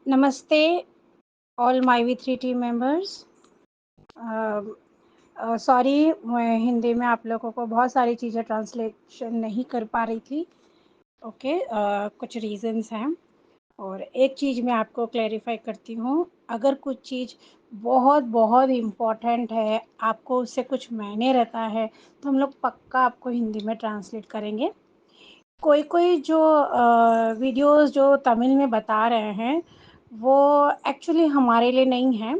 नमस्ते all my we three team members. Sorry, मैं हिंदी में आप लोगों को बहुत सारी चीज़ें ट्रांसलेशन नहीं कर पा रही थी। ओके, कुछ रीज़न्स हैं और एक चीज़ मैं आपको क्लैरिफाई करती हूँ। अगर कुछ चीज़ बहुत बहुत इम्पोर्टेंट है, आपको उससे कुछ मायने रहता है, तो हम लोग पक्का आपको हिंदी में ट्रांसलेट करेंगे। कोई कोई जो वीडियोस जो तमिल में बता रहे हैं वो एक्चुअली हमारे लिए नहीं है।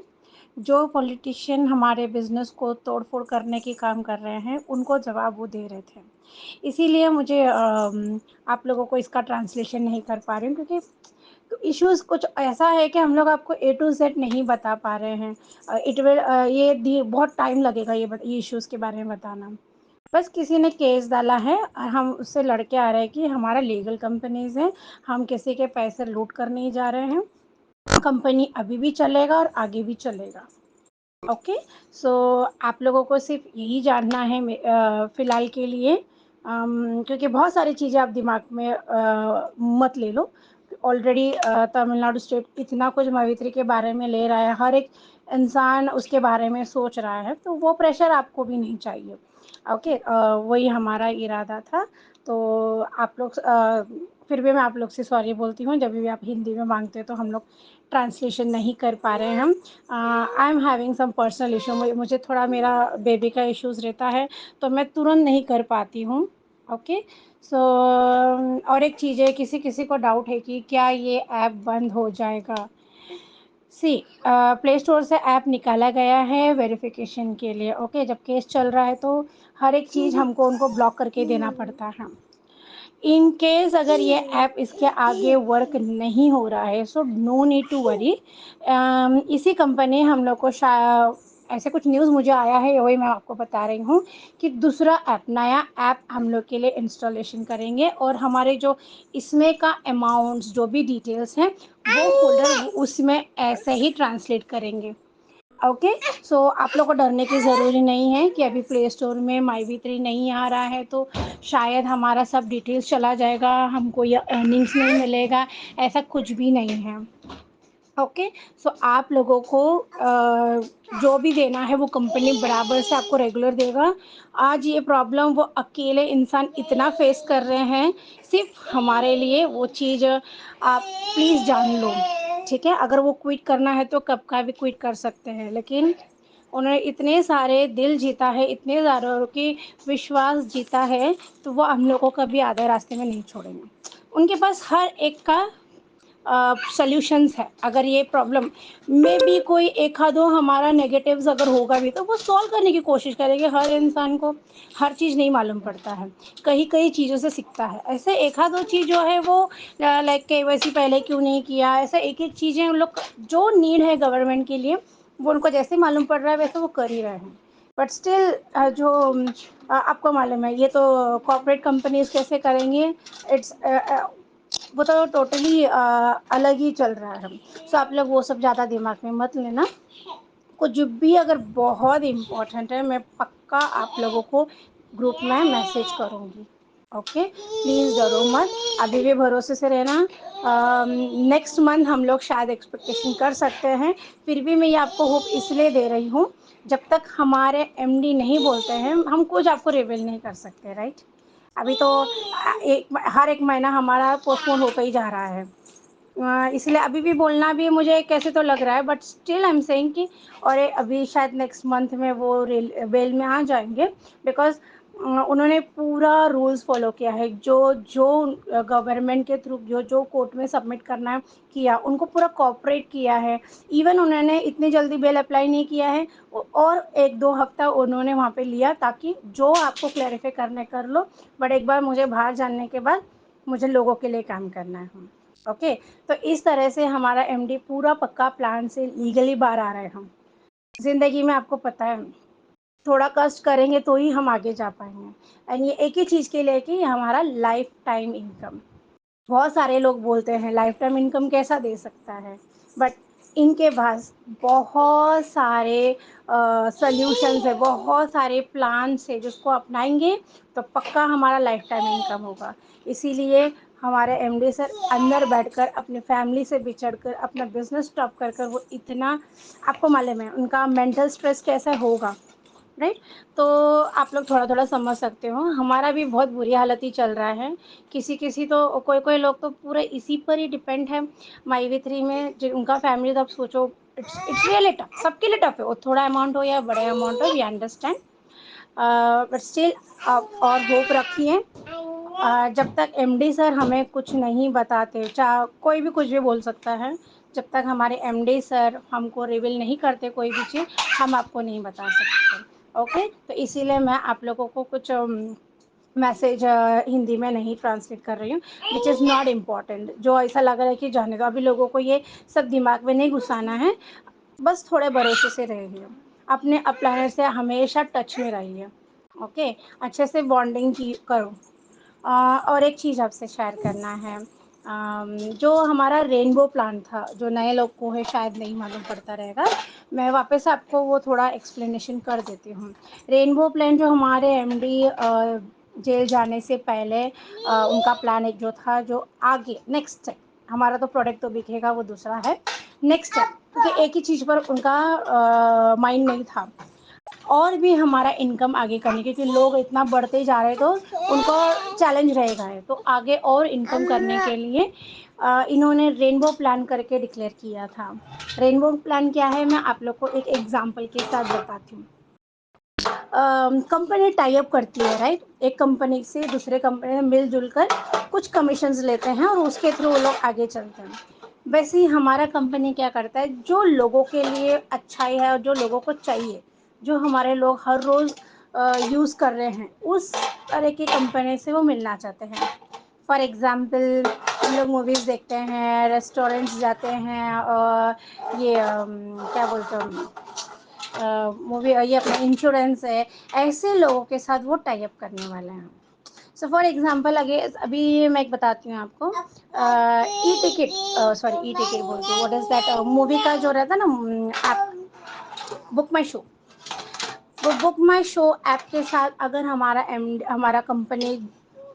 जो पॉलिटिशियन हमारे बिज़नेस को तोड़-फोड़ करने की काम कर रहे हैं, उनको जवाब वो दे रहे थे। इसीलिए मुझे आप लोगों को इसका ट्रांसलेशन नहीं कर पा रही हूँ, क्योंकि इश्यूज़ कुछ ऐसा है कि हम लोग आपको ए टू ज़ेड नहीं बता पा रहे हैं। इट विल ये दी बहुत टाइम लगेगा ये इश्यूज़ के बारे में बताना। बस किसी ने केस डाला है और हम उससे लड़ के आ रहे हैं कि हमारा लीगल कंपनीज़ हैं, हम किसी के पैसे लूट कर नहीं जा रहे हैं। कंपनी अभी भी चलेगा और आगे भी चलेगा। ओके, सो आप लोगों को सिर्फ यही जानना है फ़िलहाल के लिए। क्योंकि बहुत सारी चीज़ें आप दिमाग में मत ले लो। ऑलरेडी तमिलनाडु स्टेट इतना कुछ मवित्री के बारे में ले रहा है, हर एक इंसान उसके बारे में सोच रहा है, तो वो प्रेशर आपको भी नहीं चाहिए। ओके, वही हमारा इरादा था। तो आप लोग फिर भी मैं आप लोग से सॉरी बोलती हूँ, जब भी आप हिंदी में मांगते हो तो हम लोग ट्रांसलेशन नहीं कर पा रहे हैं हम। I am having some personal issue, मुझे थोड़ा मेरा बेबी का इश्यूज़ रहता है, तो मैं तुरंत नहीं कर पाती हूँ। ओके, सो और एक चीज़ है, किसी किसी को डाउट है कि क्या ये ऐप बंद हो जाएगा। सी प्ले स्टोर से ऐप निकाला गया है वेरिफिकेशन के लिए। ओके, जब केस चल रहा है तो हर एक चीज़ हमको उनको ब्लॉक करके देना पड़ता है। इन केस अगर ये ऐप इसके आगे वर्क नहीं हो रहा है, so no need to worry. इसी कंपनी हम लोग को ऐसे कुछ न्यूज़ मुझे आया है, वही मैं आपको बता रही हूँ कि दूसरा ऐप, नया ऐप हम लोग के लिए इंस्टॉलेशन करेंगे और हमारे जो इसमें का अमाउंट्स जो भी डिटेल्स हैं वो फोल्डर उसमें ऐसे ही ट्रांसलेट करेंगे। ओके, सो आप लोग को डरने की ज़रूरी नहीं है कि अभी प्ले स्टोर में माई वी थ्री नहीं आ रहा है तो शायद हमारा सब डिटेल्स चला जाएगा, हमको ये अर्निंग्स नहीं मिलेगा। ऐसा कुछ भी नहीं है। ओके, सो आप लोगों को जो भी देना है वो कंपनी बराबर से आपको रेगुलर देगा। आज ये प्रॉब्लम वो अकेले इंसान इतना फेस कर रहे हैं, सिर्फ हमारे लिए वो चीज़ आप प्लीज़ जान लो। ठीक है, अगर वो क्विट करना है तो कब का भी क्विट कर सकते हैं, लेकिन उन्होंने इतने सारे दिल जीता है, इतने सारों की विश्वास जीता है, तो वो हम लोग को कभी आधे रास्ते में नहीं छोड़ेंगे। उनके पास हर एक का सॉल्यूशंस है। अगर ये प्रॉब्लम में भी कोई एक आधो हमारा नेगेटिव्स अगर होगा भी तो वो सॉल्व करने की कोशिश करेंगे। हर इंसान को हर चीज़ नहीं मालूम पड़ता है, कई कई चीज़ों से सीखता है। ऐसे एक आधो चीज़ जो है वो लाइक केवाईसी पहले क्यों नहीं किया, ऐसा एक एक चीज़ें उन लोग जो नीड है गवर्नमेंट के लिए वो उनको जैसे मालूम पड़ रहा है वैसे वो कर ही रहे हैं। बट स्टिल जो आपको मालूम है ये तो कॉर्पोरेट कंपनीज कैसे करेंगे, इट्स वो तो टोटली अलग ही चल रहा है। सो आप लोग वो सब ज़्यादा दिमाग में मत लेना। कुछ भी अगर बहुत इम्पोर्टेंट है मैं पक्का आप लोगों को ग्रुप में मैसेज करूँगी। ओके, प्लीज़ डरो मत, अभी भी भरोसे से रहना। नेक्स्ट मंथ हम लोग शायद एक्सपेक्टेशन कर सकते हैं, फिर भी मैं ये आपको होप इसलिए दे रही हूँ, जब तक हमारे एमडी नहीं बोलते हैं हम कुछ आपको रिवील नहीं कर सकते, राइट। अभी तो हर एक महीना हमारा पोस्टपोन होता ही जा रहा है। इसलिए अभी भी बोलना भी मुझे कैसे तो लग रहा है, but still I am saying कि और अभी शायद नेक्स्ट मंथ में वो बेल में आ जाएंगे, बिकॉज उन्होंने पूरा रूल्स फॉलो किया है। जो जो गवर्नमेंट के थ्रू जो जो कोर्ट में सबमिट करना है किया, उनको पूरा कॉपरेट किया है। इवन उन्होंने इतनी जल्दी बेल अप्लाई नहीं किया है, और एक दो हफ्ता उन्होंने वहाँ पे लिया ताकि जो आपको क्लैरिफाई करने कर लो, बट एक बार मुझे बाहर जानने के बाद मुझे लोगों के लिए काम करना है। ओके, तो इस तरह से हमारा एमडी पूरा पक्का प्लान से लीगली बाहर आ रहे हैं हम। ज़िंदगी में आपको पता है थोड़ा कष्ट करेंगे तो ही हम आगे जा पाएंगे, एंड ये एक ही चीज़ के लिए कि हमारा लाइफ टाइम इनकम। बहुत सारे लोग बोलते हैं लाइफ टाइम इनकम कैसा दे सकता है, बट इनके पास बहुत सारे सॉल्यूशंस है, बहुत सारे प्लान्स है जिसको अपनाएंगे तो पक्का हमारा लाइफ टाइम इनकम होगा। इसीलिए हमारे एमडी सर अंदर बैठकर अपनी फैमिली से बिछड़कर अपना बिजनेस स्टॉप कर कर, वो इतना, आपको मालूम है उनका मेंटल स्ट्रेस कैसा होगा, राइट। तो आप लोग थोड़ा थोड़ा समझ सकते हो, हमारा भी बहुत बुरी हालत ही चल रहा है। किसी किसी तो कोई कोई लोग तो पूरे इसी पर ही डिपेंड है माई3 में, जो उनका फैमिली, तो आप सोचो इट्स रियली टफ, सबके लिए टफ है, वो थोड़ा अमाउंट हो या बड़े अमाउंट हो, वी अंडरस्टैंड, बट स्टिल आप और होप रखिए। जब तक एमडी सर हमें कुछ नहीं बताते, चाहे कोई भी कुछ भी बोल सकता है, जब तक हमारे एमडी सर हमको रिवील नहीं करते कोई भी चीज़, हम आपको नहीं बता सकते। ओके, तो इसीलिए मैं आप लोगों को कुछ मैसेज हिंदी में नहीं ट्रांसलेट कर रही हूँ, विच इज़ नॉट इम्पॉर्टेंट। जो ऐसा लग रहा है कि जाने दो, अभी लोगों को ये सब दिमाग में नहीं घुसाना है, बस थोड़े भरोसे से रहिए, अपने अपलाइनर से हमेशा टच में रहिए। ओके, अच्छे से बॉन्डिंग की करो। और एक चीज़ आपसे शेयर करना है, जो हमारा रेनबो प्लांट था, जो नए लोग को है शायद नहीं मालूम पड़ता रहेगा, मैं वापस आपको वो थोड़ा एक्सप्लेनेशन कर देती हूँ। रेनबो प्लांट जो हमारे एमडी जेल जाने से पहले उनका प्लान एक जो था, जो आगे नेक्स्ट स्टेप, हमारा तो प्रोडक्ट तो बिकेगा, वो दूसरा है नेक्स्ट स्टेप, क्योंकि एक ही चीज़ पर उनका माइंड नहीं था, और भी हमारा इनकम आगे करने, क्योंकि लोग इतना बढ़ते जा रहे, तो उनको चैलेंज रहेगा है, तो आगे और इनकम करने के लिए इन्होंने रेनबो प्लान करके डिक्लेयर किया था। रेनबो प्लान क्या है, मैं आप लोग को एक एग्जांपल के साथ बताती हूँ। कंपनी टाई अप करती है, राइट, एक कंपनी से दूसरे कंपनी में मिलजुल कर कुछ कमीशंस लेते हैं और उसके थ्रू वो लोग आगे चलते हैं। वैसे ही हमारा कंपनी क्या करता है, जो लोगों के लिए अच्छाई है और जो लोगों को चाहिए, जो हमारे लोग हर रोज़ यूज़ कर रहे हैं, उस तरह की कंपनी से वो मिलना चाहते हैं। फॉर एग्ज़ाम्पल, हम लोग मूवीज़ देखते हैं, रेस्टोरेंट्स जाते हैं, और ये क्या बोलते हैं, मूवी, ये अपना इंश्योरेंस है, ऐसे लोगों के साथ वो टाई अप करने वाले हैं। सो फॉर एग्जाम्पल, अगे अभी मैं एक बताती हूँ आपको, e ticket, sorry e ticket बोलती हूँ, व्हाट इज़ दैट, मूवी का जो रहता है ना ऐप, बुक माई शो, वो बुक माई शो ऐप के साथ अगर हमारा कंपनी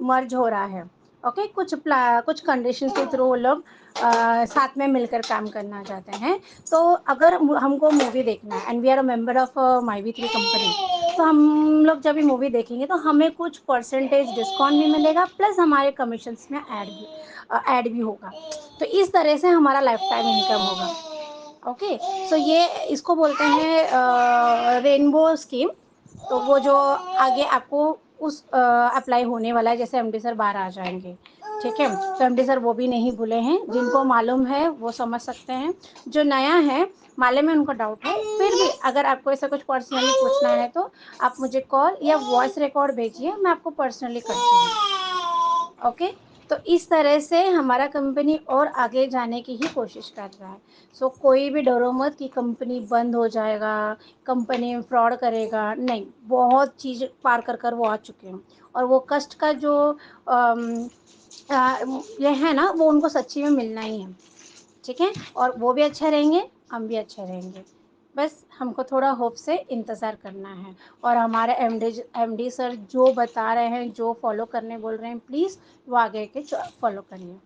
मर्ज हो रहा है, ओके, कुछ कंडीशन के थ्रू वो लोग साथ में मिलकर काम करना चाहते हैं, तो अगर हमको मूवी देखना है and we are a member of माई3 कंपनी, तो हम लोग जब भी मूवी देखेंगे तो हमें कुछ परसेंटेज डिस्काउंट भी मिलेगा, प्लस हमारे कमीशंस में ऐड भी होगा, तो इस तरह से हमारा लाइफ टाइम इनकम होगा। ओके, सो ये इसको बोलते हैं रेनबो स्कीम। तो वो जो आगे आपको उस अप्लाई होने वाला है, जैसे एमडी सर बाहर आ जाएंगे, ठीक है, तो एमडी सर वो भी नहीं भूले हैं, जिनको मालूम है वो समझ सकते हैं, जो नया है माले में उनको डाउट है, फिर भी अगर आपको ऐसा कुछ पर्सनली पूछना है तो आप मुझे कॉल या वॉइस रिकॉर्ड भेजिए, मैं आपको पर्सनली करती हूँ। ओके, तो इस तरह से हमारा कंपनी और आगे जाने की ही कोशिश कर रहा है। सो कोई भी डरो मत कि कंपनी बंद हो जाएगा, कंपनी में फ्रॉड करेगा, नहीं, बहुत चीज़ पार कर कर वो आ चुके हैं, और वो कष्ट का जो ये है ना, वो उनको सच्ची में मिलना ही है, ठीक है, और वो भी अच्छे रहेंगे, हम भी अच्छे रहेंगे, बस हमको थोड़ा होप से इंतज़ार करना है। और हमारे एमडी सर जो बता रहे हैं, जो फॉलो करने बोल रहे हैं, प्लीज़ वो आगे के फॉलो करिए,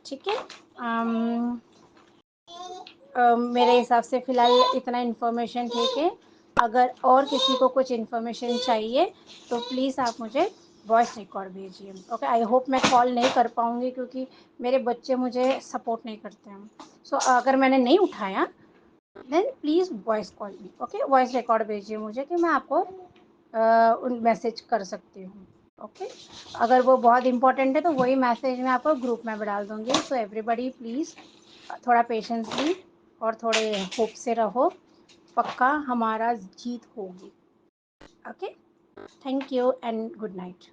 ठीक है। मेरे हिसाब से फ़िलहाल इतना इन्फॉर्मेशन ठीक है। अगर और किसी को कुछ इन्फॉर्मेशन चाहिए तो प्लीज़ आप मुझे वॉइस रिकॉर्ड भेजिए। ओके, आई होप मैं कॉल नहीं कर पाऊँगी, क्योंकि मेरे बच्चे मुझे सपोर्ट नहीं करते हैं। सो अगर मैंने नहीं उठाया then please voice call me, okay, voice record भेजिए मुझे, कि मैं आपको उन मैसेज कर सकती हूँ। ओके, अगर वो बहुत इंपॉर्टेंट है तो वही मैसेज मैं आपको ग्रुप में भी डाल दूँगी। सो एवरीबडी प्लीज़ थोड़ा पेशेंसली और थोड़े होप से रहो, पक्का हमारा जीत होगी। Okay, thank you and good night.